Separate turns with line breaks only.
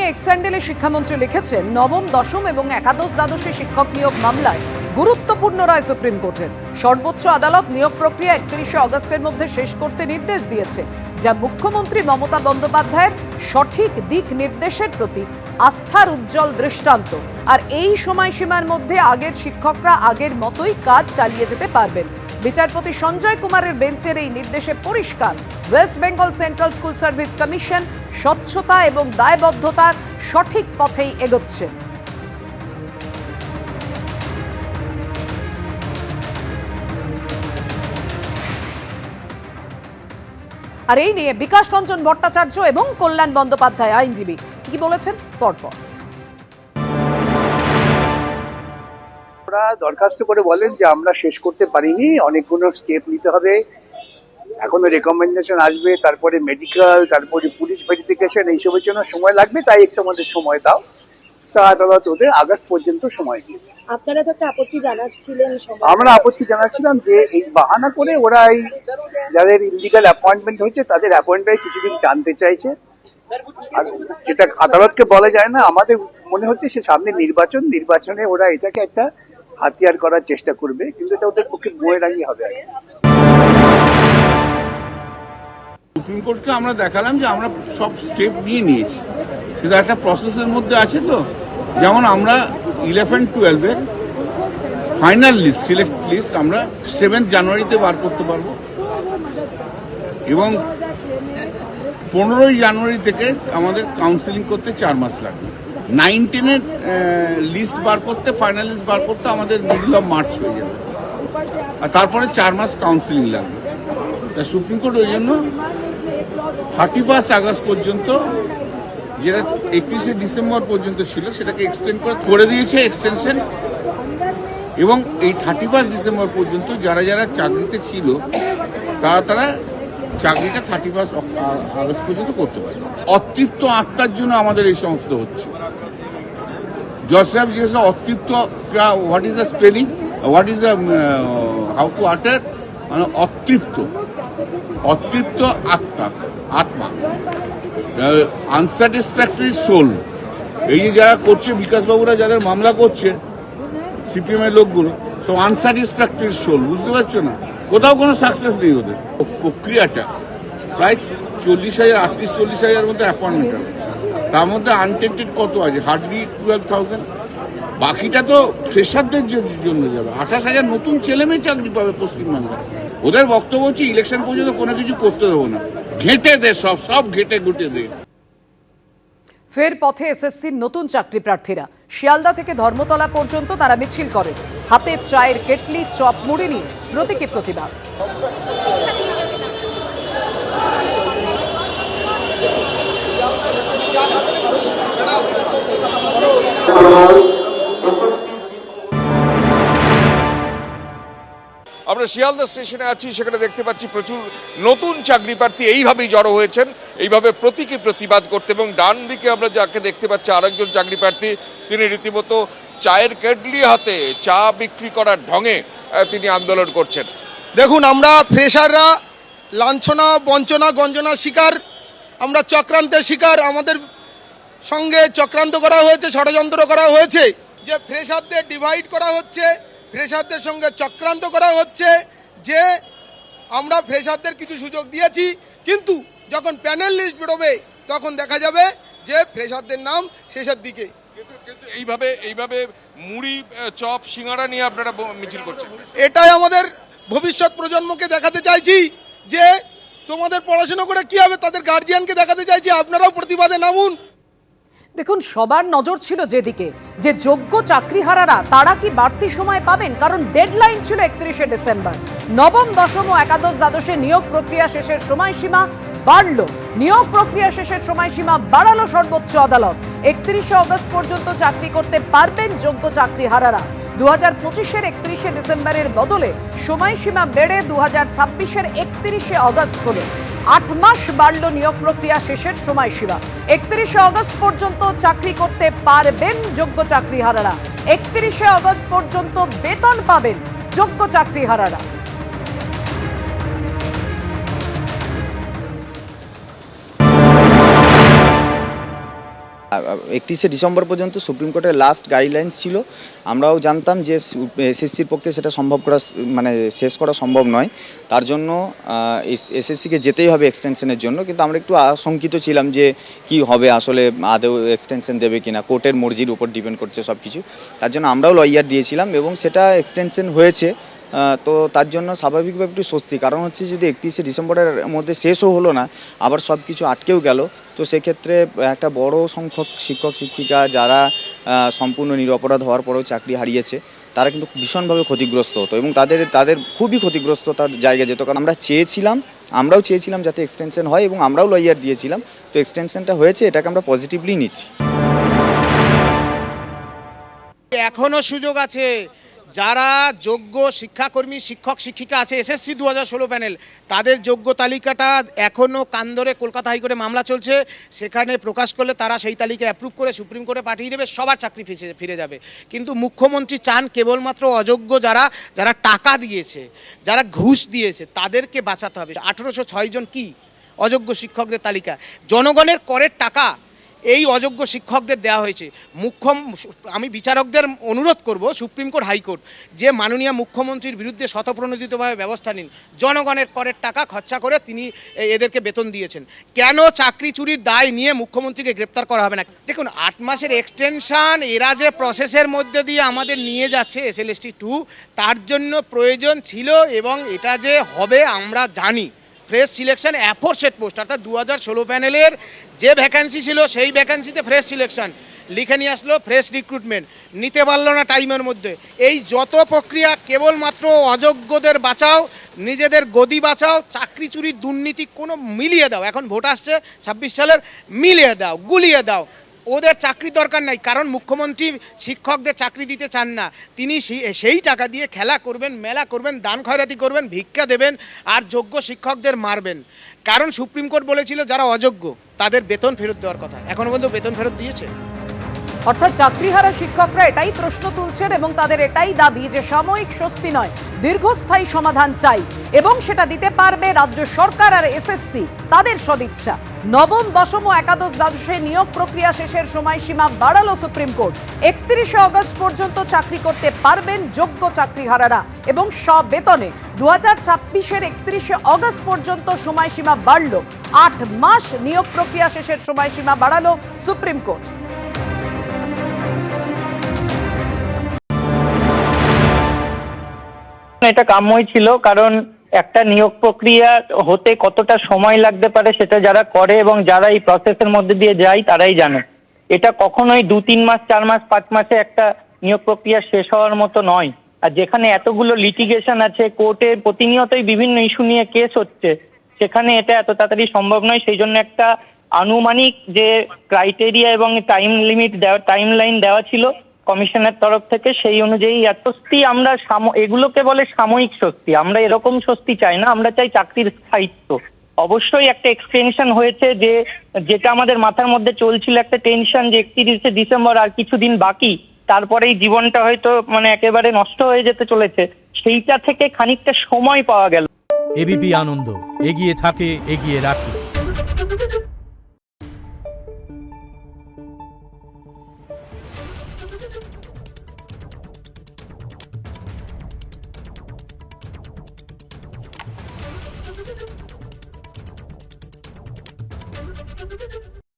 X হ্যান্ডেলে শিক্ষামন্ত্রী লিখেছেন, নবম, দশম এবং একাদশ দ্বাদশে শিক্ষক নিয়োগ মামলায় গুরুত্বপূর্ণ রায় সুপ্রিম কোর্টের। সর্বোচ্চ আদালত নিয়োগ প্রক্রিয়া 31শে অগস্টের মধ্যে শেষ করতে নির্দেশ দিয়েছে, যা মুখ্যমন্ত্রী মমতা বন্দ্যোপাধ্যায়ের সঠিক দিক নির্দেশের প্রতি আস্থার উজ্জ্বল দৃষ্টান্ত। আর এই সময়সীমার মধ্যে আগের শিক্ষকরা আগের মতোই কাজ চালিয়ে যেতে পারবেন। বিচারপতি সঞ্জয় কুমারের বেঞ্চের এই নির্দেশে পরিষ্কার, West Bengal central school service commission স্বচ্ছতা এবং দায়বদ্ধতার সঠিক পথেই এগোচ্ছে। আর এই নিয়ে বিকাশ রঞ্জন ভট্টাচার্য এবং কল্যাণ বন্দ্যোপাধ্যায় আইনজীবী কি বলেছেন পরপর।
ওরা দরখাস্ত করে বলেন যে আমরা শেষ করতে পারিনি, অনেকগুলো স্টেপ নিতে হবে, এখনো রেকমেন্ডেশন আসবে, তারপরে মেডিকেল, তারপরে পুলিশ ভেরিফিকেশন, এইসবের জন্য সময় লাগবে, তাই একটু আমাদের সময় দাও। তা আদালত ওদের আগস্ট পর্যন্ত সময় দিয়ে।
আপনারা তো একটা আপত্তি জানাচ্ছিলেন।
আমরা আপত্তি জানাচ্ছিলাম যে এই বাহানা করে ওরা এই যাদের ইলিগাল অ্যাপয়েন্টমেন্ট হয়েছে তাদের অ্যাপয়েন্টমেন্ট কিছুদিন টানতে চাইছে। আর যেটা আদালতকে বলা যায় না, আমাদের মনে হচ্ছে সে সামনে নির্বাচনে ওরা এটাকে একটা হাতিয়ার করার চেষ্টা করবে, কিন্তু এটা ওদের পক্ষে বয়ে হবে।
সুপ্রিম কোর্টকে আমরা দেখালাম যে আমরা সব স্টেপ নিয়েছি, কিন্তু একটা প্রসেসের মধ্যে আছে। তো যেমন আমরা 11-12-এর ফাইনাল লিস্ট, সিলেক্ট লিস্ট আমরা 7 জানুয়ারিতে বার করতে পারবো, এবং 15 জানুয়ারি থেকে আমাদের কাউন্সিলিং করতে 4 মাস লাগবে। 19-এর লিস্ট বার করতে, ফাইনাল লিস্ট বার করতে আমাদের মিডল অফ মার্চ হয়ে যাবে, আর তারপরে 4 মাস কাউন্সিলিং লাগবে। তা সুপ্রিম কোর্ট ওই জন্য 31 আগস্ট পর্যন্ত, যেটা 31শে ডিসেম্বর পর্যন্ত ছিল, সেটাকে এক্সটেন্ড করে দিয়েছে এক্সটেনশন। এবং এই 31 ডিসেম্বর পর্যন্ত যারা যারা চাকরিতে ছিল তারা চাকরিটা 31 আগস্ট পর্যন্ত করতে পারে। অতৃপ্ত আত্মার জন্য আমাদের এই সমস্ত হচ্ছে। জজ সাহেব জিজ্ঞেস অতৃপ্ত what is the spelling, what is the how to আটার, মানে অতৃপ্ত আত্মা, আনস্যাটিসফ্যাক্টরি সোল। এই যে যারা করছে, বিকাশবাবুরা যাদের মামলা করছে, সিপিএম এর লোকগুলো, সব আনস্যাটিসফ্যাক্টরি সোল, বুঝতে পারছো না? কোথাও কোনো সাকসেস নেই ওদের। প্রক্রিয়াটা প্রায় 40,000 মতো অ্যাপয়েন্টমেন্ট হবে, তার মধ্যে আনটেন্টেড কত আছে? হার্ডলি 12,000। বাকিটা তো ফ্রেশারদের জন্য যাবে। 28,000 নতুন ছেলে মেয়ে চাকরি পাবে পশ্চিমবাংলায়। ওদের বক্তব্য হচ্ছে ইলেকশন পর্যন্ত কোনো কিছু করতে দেবো না, ঘেঁটে দে, সব ঘেঁটে ঘুটে দে।
ফের পথে এসএসসির নতুন চাকরি প্রার্থীরা। শিয়ালদা থেকে ধর্মতলা পর্যন্ত তারা মিছিল করেন, হাতে চায়ের কেটলি, চপ মুড়ি নিয়ে প্রতীকী প্রতিবাদ।
আমরা শিয়ালদা স্টেশনে আছি, সেখানে দেখতে পাচ্ছি প্রচুর নতুন চাকরি প্রার্থী এইভাবেই জড়ো হয়েছেন, এইভাবে প্রতীকী প্রতিবাদ করতে। এবং ডান দিকে আমরা যাকে দেখতে পাচ্ছি আরেকজন চাকরি প্রার্থী, তিনি রীতিমতো চায়ের কেটলি হাতে চা বিক্রি করার ঢঙে তিনি আন্দোলন করছেন।
দেখুন, আমরা ফ্রেশাররা লাঞ্ছনা, বঞ্চনা, গঞ্জনার শিকার, আমরা চক্রান্তের শিকার। আমাদের সঙ্গে চক্রান্ত করা হয়েছে, ষড়যন্ত্র করা হয়েছে, যে ফ্রেশারদের ডিভাইড করা হচ্ছে, ফ্রেশারদের সঙ্গে চক্রান্ত করা হচ্ছে, যে আমরা ফ্রেশারদের কিছু সুযোগ দিয়েছি, কিন্তু যখন প্যানেল লিস্ট বেরোবে তখন দেখা যাবে যে ফ্রেশারদের নাম শেষের দিকে।
কিন্তু এইভাবে মুড়ি, চপ, সিঙ্গারা নিয়ে আপনারা মিছিল করছেন।
এটাই আমাদের ভবিষ্যৎ প্রজন্মকে দেখাতে চাইছি যে তোমাদের পড়াশোনা করে কি হবে, তাদের গার্জিয়ানকে দেখাতে চাইছি আপনারাও প্রতিবাদে নামুন।
দেখুন, সবার নজর ছিল যেদিকে, যে যোগ্য চাকরিহারারা তারা কি বাড়তি সময় পাবেন, কারণ ডেডলাইন ছিল 31শে ডিসেম্বর। নবম, দশম ও একাদশ দ্বাদশে নিয়োগ প্রক্রিয়া শেষের সময়সীমা বাড়ল। নিয়োগ প্রক্রিয়া শেষের সময়সীমা বাড়ালো সর্বোচ্চ আদালত। 31শে অগস্ট পর্যন্ত চাকরি করতে পারবেন যোগ্য চাকরিহারারা। 2025-এর 31শে ডিসেম্বরের বদলে সময়সীমা বেড়ে 2026-এর 31শে অগস্ট হলো। 8 মাস বাড়ল নিয়োগ প্রক্রিয়া শেষের সময়সীমা। 31শে অগস্ট পর্যন্ত চাকরি করতে পারবেন যোগ্য চাকরিহারারা। 31শে অগস্ট পর্যন্ত বেতন পাবেন যোগ্য চাকরিহারারা।
31শে ডিসেম্বর পর্যন্ত সুপ্রিম কোর্টের লাস্ট গাইডলাইন্স ছিল। আমরাও জানতাম যে এসএসসির পক্ষে সেটা সম্ভব করা মানে শেষ করা সম্ভব নয়, তার জন্য এসএসসিকে যেতেই হবে এক্সটেনশনের জন্য। কিন্তু আমরা একটু আশঙ্কিত ছিলাম যে কি হবে, আসলে আদৌ এক্সটেনশন দেবে কিনা, কোর্টের মর্জির উপর ডিপেন্ড করছে সব কিছু। তার জন্য আমরাও লয়ার দিয়েছিলাম এবং সেটা এক্সটেনশন হয়েছে। তো তার জন্য স্বাভাবিকভাবে একটু স্বস্তি, কারণ হচ্ছে যদি 31শে ডিসেম্বরের মধ্যে শেষও হলো না, আবার সব কিছু আটকেও গেল, তো সেক্ষেত্রে একটা বড় সংখ্যক শিক্ষক শিক্ষিকা যারা সম্পূর্ণ নিরপরাধ হওয়ার পরেও চাকরি হারিয়েছে, তারা কিন্তু ভীষণভাবে ক্ষতিগ্রস্ত হতো এবং তাদের খুবই ক্ষতিগ্রস্ত তার জায়গা যেত। কারণ আমরাও চেয়েছিলাম যাতে এক্সটেনশন হয় এবং আমরাও লয়ার দিয়েছিলাম, তো এক্সটেনশনটা হয়েছে, এটাকে আমরা পজিটিভলি নিচ্ছি।
এখনো সুযোগ আছে, যারা যোগ্য শিক্ষাকর্মী শিক্ষক শিক্ষিকা আছে এসএসসি 2016 প্যানেল, তাদের যোগ্য তালিকাটা এখনও কান ধরে কলকাতা হাইকোর্টে মামলা চলছে, সেখানে প্রকাশ করলে তারা সেই তালিকা অ্যাপ্রুভ করে সুপ্রিম কোর্টে পাঠিয়ে দেবে, সবার চাকরি ফিরে যাবে। কিন্তু মুখ্যমন্ত্রী চান কেবলমাত্র অযোগ্য যারা টাকা দিয়েছে, যারা ঘুষ দিয়েছে, তাদেরকে বাঁচাতে হবে। 1806 জন কি অযোগ্য শিক্ষকদের তালিকা, জনগণের করের টাকা এই অযোগ্য শিক্ষকদের দেওয়া হয়েছে। আমি বিচারকদের অনুরোধ করব, সুপ্রিম কোর্ট হাইকোর্ট, যে মাননীয় মুখ্যমন্ত্রীর বিরুদ্ধে স্বতঃপ্রণোদিতভাবে ব্যবস্থা নিন। জনগণের করের টাকা খরচা করে তিনি এদেরকে বেতন দিয়েছেন, কেন চাকরি চুরির দায় নিয়ে মুখ্যমন্ত্রীকে গ্রেপ্তার করা হবে না? দেখুন, 8 মাসের এক্সটেনশন এরা যে প্রসেসের মধ্যে দিয়ে আমাদের নিয়ে যাচ্ছে SLST 2, তার জন্য প্রয়োজন ছিল এবং এটা যে হবে আমরা জানি। ফ্রেশ সিলেকশন অ্যাফোরসেট পোস্ট, অর্থাৎ 2016 প্যানেলের যে ভ্যাকান্সি ছিল সেই ভ্যাকান্সিতে ফ্রেশ সিলেকশন লিখে নিয়ে আসলো, ফ্রেশ রিক্রুটমেন্ট নিতে পারলো না টাইমের মধ্যে। এই যত প্রক্রিয়া কেবলমাত্র অযোগ্যদের বাঁচাও, নিজেদের গদি বাঁচাও, চাকরি চুরির দুর্নীতি কোনো মিলিয়ে দাও। এখন ভোট আসছে 26 সালের, মিলিয়ে দাও, গুলিয়ে দাও, ওদের চাকরি দরকার নাই। কারণ মুখ্যমন্ত্রী শিক্ষকদের চাকরি দিতে চান না, তিনি সেই টাকা দিয়ে খেলা করবেন, মেলা করবেন, দান খয়রাতি করবেন, ভিক্ষা দেবেন আর যোগ্য শিক্ষকদের মারবেন। কারণ সুপ্রিম কোর্ট বলেছিল যারা অযোগ্য তাদের বেতন ফেরত দেওয়ার কথা, এখনো পর্যন্ত বেতন ফেরত দিয়েছে?
অর্থাৎ চাকরিহারা শিক্ষকরা এটাই প্রশ্ন তুলছেন এবং তাদের এটাই দাবি যে সাময়িক স্বস্তি নয়, দীর্ঘস্থায়ী সমাধান চাই এবং সেটা দিতে পারবে রাজ্য সরকার আর এসএসসি তাদের সদিচ্ছা। নবম, দশম ও একাদশ দ্বাদশে নিয়োগ প্রক্রিয়া শেষের সময়সীমা বাড়ালো সুপ্রিম কোর্ট। 31শে অগস্ট পর্যন্ত চাকরি করতে পারবেন যোগ্য চাকরিহারারা এবং সবেতনে। 2026-এর 31শে অগস্ট পর্যন্ত সময়সীমা বাড়ল, 8 মাস নিয়োগ প্রক্রিয়া শেষের সময়সীমা বাড়ালো সুপ্রিম কোর্ট।
এটা কাম্যই ছিল, কারণ একটা নিয়োগ প্রক্রিয়া হতে কতটা সময় লাগতে পারে সেটা যারা করে এবং যারা এই প্রসেসের মধ্যে দিয়ে যায় তারাই জানে। এটা কখনোই 2-3 মাস 4 মাস 5 মাসে একটা নিয়োগ প্রক্রিয়া শেষ হওয়ার মতো নয়। আর যেখানে এতগুলো লিটিগেশন আছে, কোর্টে প্রতিনিয়তই বিভিন্ন ইস্যু নিয়ে কেস হচ্ছে, সেখানে এটা এত তাড়াতাড়ি সম্ভব নয়। সেই জন্য একটা আনুমানিক যে ক্রাইটেরিয়া এবং টাইম লাইন দেওয়া ছিল কমিশনের তরফ থেকে, সেই অনুযায়ী স্বস্তি আমরা এগুলোকে বলে সাময়িক স্বস্তি। আমরা এরকম স্বস্তি চাই না, আমরা চাই চাকরির স্থায়িত্ব। অবশ্যই একটা এক্সটেনশন হয়েছে, যেটা আমাদের মাথার মধ্যে চলছিল একটা টেনশন যে 31শে ডিসেম্বর আর কিছুদিন বাকি, তারপরেই জীবনটা হয়তো একেবারে নষ্ট হয়ে যেতে চলেছে, সেইটা থেকে খানিকটা সময় পাওয়া গেল।
এবিপি আনন্দ, এগিয়ে থাকে, এগিয়ে রাখে।